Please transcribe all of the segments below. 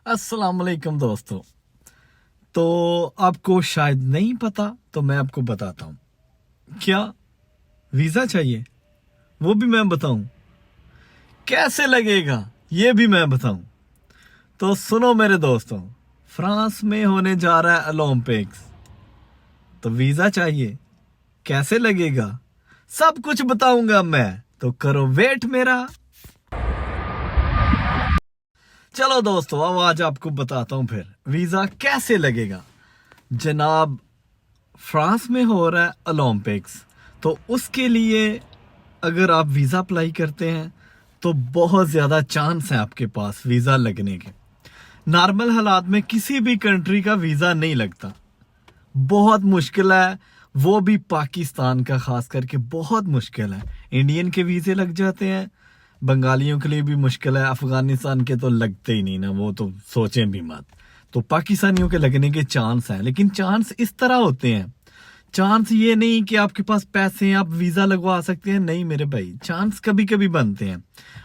अस्सलाम वालेकुम दोस्तों। तो आपको शायद नहीं पता, तो मैं आपको बताता हूँ। क्या वीज़ा चाहिए? वो भी मैं बताऊँ। कैसे लगेगा? ये भी मैं बताऊँ। तो सुनो मेरे दोस्तों, फ्रांस में होने जा रहा है ओलंपिक्स, तो वीज़ा चाहिए। कैसे लगेगा? सब कुछ बताऊंगा मैं, तो करो वेट मेरा। चलो दोस्तों, अब आज आपको बताता हूँ फिर वीज़ा कैसे लगेगा। जनाब, फ्रांस में हो रहा है ओलंपिक्स, तो उसके लिए अगर आप वीज़ा अप्लाई करते हैं तो बहुत ज़्यादा चांस है आपके पास वीज़ा लगने के। नॉर्मल हालात में किसी भी कंट्री का वीज़ा नहीं लगता, बहुत मुश्किल है। वो भी पाकिस्तान का खास करके बहुत मुश्किल है। इंडियन के वीज़े लग जाते हैं, बंगालियों के लिए भी मुश्किल है, अफगानिस्तान के तो लगते ही नहीं ना, वो तो सोचें भी मत। तो पाकिस्तानियों के लगने के चांस हैं, लेकिन चांस इस तरह होते हैं। चांस ये नहीं कि आपके पास पैसे हैं आप वीज़ा लगवा सकते हैं, नहीं मेरे भाई, चांस कभी कभी बनते हैं।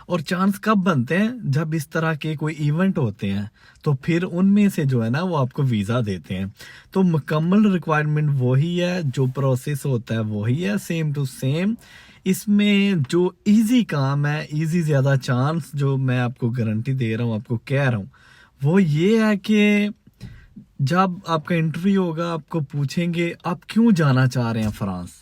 और चांस कब बनते हैं? जब इस तरह के कोई इवेंट होते हैं, तो फिर उनमें से जो है ना वो आपको वीज़ा देते हैं। तो मुकम्मल रिक्वायरमेंट वही है, जो प्रोसेस होता है वही है, सेम टू सेम। इसमें जो इजी काम है, इजी ज़्यादा चांस जो मैं आपको गारंटी दे रहा हूँ, आपको कह रहा हूँ, वो ये है कि जब आपका इंटरव्यू होगा आपको पूछेंगे आप क्यों जाना चाह रहे हैं फ्रांस,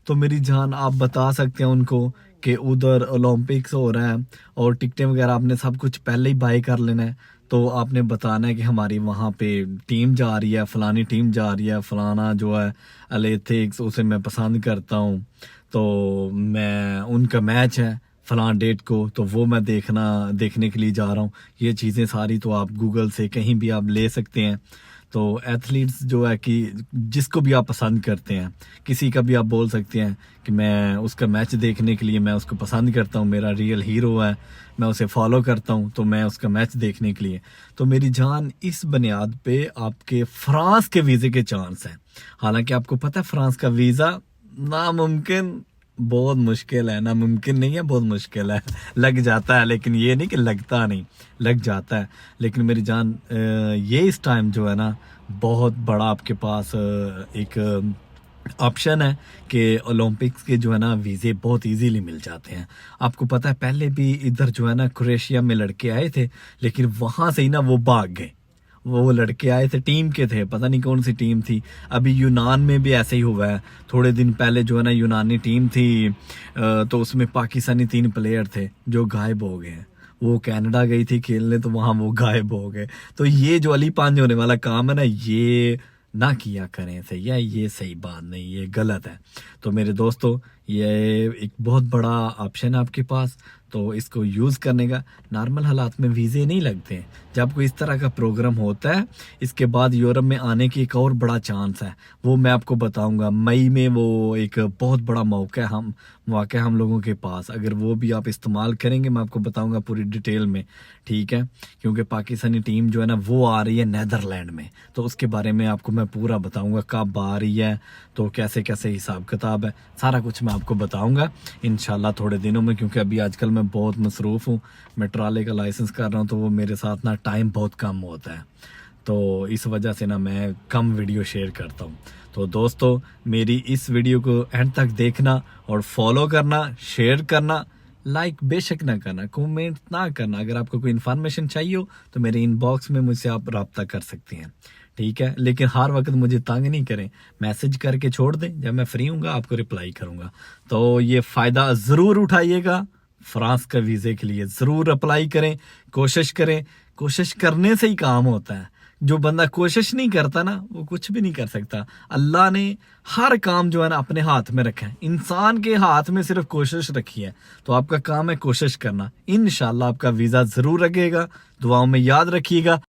तो मेरी जान आप बता सकते हैं उनको कि उधर ओलंपिक्स हो रहा है और टिकटें वगैरह आपने सब कुछ पहले ही बाय कर लेना है। तो आपने बताना है कि हमारी वहाँ पे टीम जा रही है, फलानी टीम जा रही है, फलाना जो है एथलेटिक्स उसे मैं पसंद करता हूँ, तो मैं उनका मैच है फलां डेट को, तो वो मैं देखने के लिए जा रहा हूँ। ये चीज़ें सारी तो आप गूगल से कहीं भी आप ले सकते हैं। तो एथलीट्स जो है कि जिसको भी आप पसंद करते हैं, किसी का भी आप बोल सकते हैं कि मैं उसका मैच देखने के लिए मैं उसको पसंद करता हूँ, मेरा रियल हीरो है, मैं उसे फॉलो करता हूँ, तो मैं उसका मैच देखने के लिए। तो मेरी जान, इस बुनियाद पे आपके फ्रांस के वीज़े के चांस हैं। हालांकि आपको पता है फ्रांस का वीज़ा नामुमकिन, बहुत मुश्किल है, नामुमकिन नहीं है, बहुत मुश्किल है। लग जाता है, लेकिन ये नहीं कि लगता नहीं, लग जाता है। लेकिन मेरी जान, ये इस टाइम जो है ना बहुत बड़ा आपके पास एक ऑप्शन है कि ओलंपिक्स के जो है ना वीज़े बहुत इजीली मिल जाते हैं। आपको पता है पहले भी इधर जो है ना क्रोएशिया में लड़के आए थे, लेकिन वहाँ से ही ना वो भाग गए। वो लड़के आए थे, टीम के थे, पता नहीं कौन सी टीम थी। अभी यूनान में भी ऐसे ही हुआ है, थोड़े दिन पहले जो है ना यूनानी टीम थी, तो उसमें पाकिस्तानी 3 प्लेयर थे जो गायब हो गए हैं। वो कनाडा गई थी खेलने, तो वहां वो गायब हो गए। तो ये जो अली पांच होने वाला काम है ना, ये ना किया करें, सही है, ये सही बात नहीं, ये गलत है। तो मेरे दोस्तों, ये एक बहुत बड़ा ऑप्शन है आपके पास, तो इसको यूज़ करने का। नॉर्मल हालात में वीज़े नहीं लगते हैं, जब कोई इस तरह का प्रोग्राम होता है इसके बाद यूरोप में आने की एक और बड़ा चांस है, वो मैं आपको बताऊंगा मई में। वो एक बहुत बड़ा मौका है हम लोगों के पास, अगर वो भी आप इस्तेमाल करेंगे मैं आपको बताऊंगा पूरी डिटेल में, ठीक है? क्योंकि पाकिस्तानी टीम जो है ना वो आ रही है नेदरलैंड में, तो उसके बारे में आपको मैं पूरा बताऊंगा कब आ रही है, तो कैसे कैसे हिसाब किताब है, सारा कुछ मैं आपको बताऊंगा इंशाल्लाह थोड़े दिनों में। क्योंकि अभी आजकल मैं बहुत मसरूफ़ हूँ, मैं ट्राले का लाइसेंस कर रहा हूँ, तो वो मेरे साथ ना टाइम बहुत कम होता है, तो इस वजह से ना मैं कम वीडियो शेयर करता हूँ। तो दोस्तों, मेरी इस वीडियो को एंड तक देखना और फॉलो करना, शेयर करना, लाइक बेशक ना करना, कमेंट ना करना। अगर आपको कोई इन्फॉर्मेशन चाहिए हो तो मेरे इनबॉक्स में मुझसे आप रब्ता कर सकते हैं, ठीक है? लेकिन हर वक्त मुझे तंग नहीं करें, मैसेज करके छोड़ दें, जब मैं फ्री हूँगा आपको रिप्लाई करूँगा। तो ये फ़ायदा ज़रूर उठाइएगा, फ्रांस का वीज़े के लिए ज़रूर अप्लाई करें, कोशिश करें। कोशिश करने से ही काम होता है, जो बंदा कोशिश नहीं करता ना वो कुछ भी नहीं कर सकता। अल्लाह ने हर काम जो है ना अपने हाथ में रखा है, इंसान के हाथ में सिर्फ कोशिश रखी है। तो आपका काम है कोशिश करना, इंशाल्लाह आपका वीज़ा ज़रूर लगेगा। दुआओं में याद रखिएगा।